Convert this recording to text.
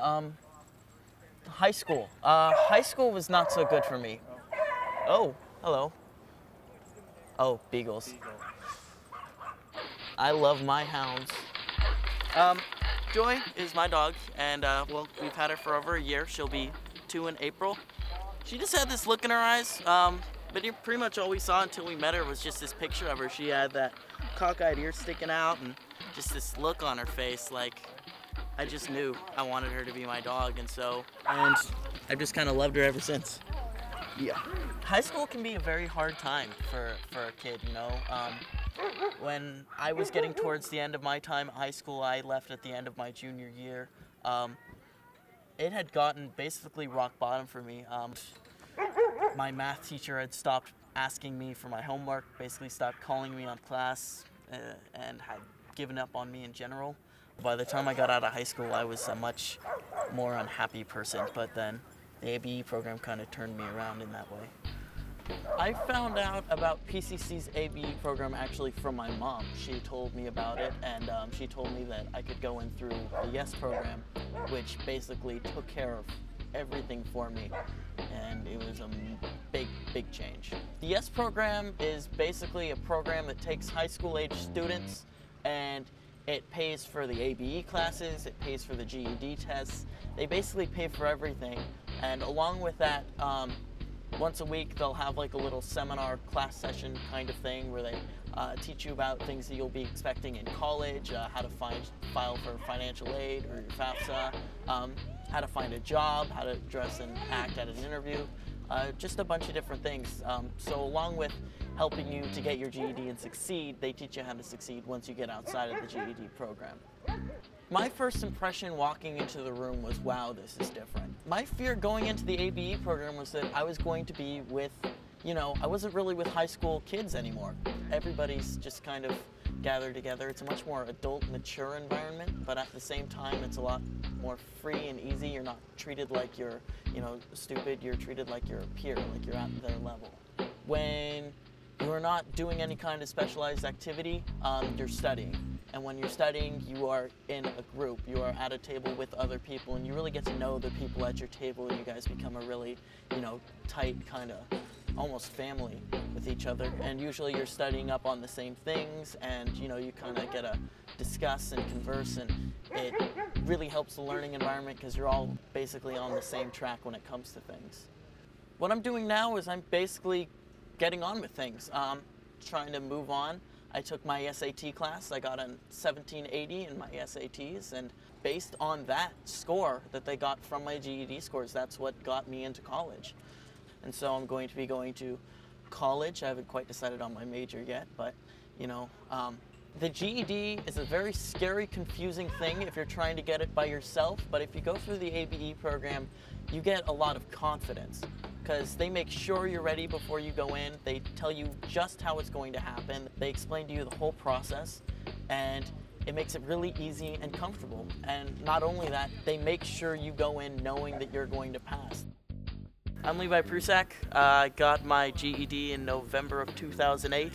Um, High school. High school was not so good for me. Oh, hello. Oh, beagles. I love my hounds. Joy is my dog, and well, we've had her for over a year. She'll be 2 in April. She just had this look in her eyes, but pretty much all we saw until we met her was just this picture of her. She had that cockeyed ear sticking out and just this look on her face, like I just knew I wanted her to be my dog, and I've just kind of loved her ever since. Yeah. High school can be a very hard time for a kid, you know. When I was getting towards the end of my time at high school, I left at the end of my junior year. It had gotten basically rock bottom for me. My math teacher had stopped asking me for my homework, basically stopped calling me on class, and had given up on me in general. By the time I got out of high school, I was a much more unhappy person, but then the ABE program kind of turned me around in that way. I found out about PCC's ABE program actually from my mom. She told me about it, and she told me that I could go in through the YES program, which basically took care of everything for me, and it was a big change. The YES program is basically a program that takes high school age students, and it pays for the ABE classes, it pays for the GED tests. They basically pay for everything, and along with that, once a week they'll have like a little seminar class session kind of thing where they teach you about things that you'll be expecting in college, how to file for financial aid or your FAFSA, how to find a job, how to dress and act at an interview, just a bunch of different things. So along with helping you to get your GED and succeed, they teach you how to succeed once you get outside of the GED program. My first impression walking into the room was, wow, this is different. My fear going into the ABE program was that I was going to be with, you know, I wasn't really with high school kids anymore. Everybody's just kind of gathered together. It's a much more adult, mature environment, but at the same time, it's a lot more free and easy. You're not treated like you're, you know, stupid. You're treated like you're a peer, like you're at their level. When you're not doing any kind of specialized activity, you're studying. And when you're studying, you are in a group. You are at a table with other people, and you really get to know the people at your table, and you guys become a really, you know, tight kind of almost family with each other. And usually you're studying up on the same things, and you know, you kind of get to discuss and converse, and it really helps the learning environment because you're all basically on the same track when it comes to things. What I'm doing now is I'm basically getting on with things, trying to move on. I took my SAT class. I got a 1780 in my SATs, and based on that score that they got from my GED scores, that's what got me into college. And so I'm going to be going to college. I haven't quite decided on my major yet, but you know, the GED is a very scary, confusing thing if you're trying to get it by yourself, but if you go through the ABE program, you get a lot of confidence because they make sure you're ready before you go in. They tell you just how it's going to happen. They explain to you the whole process, and it makes it really easy and comfortable. And not only that, they make sure you go in knowing that you're going to pass. I'm Levi Prussack. I got my GED in November of 2008.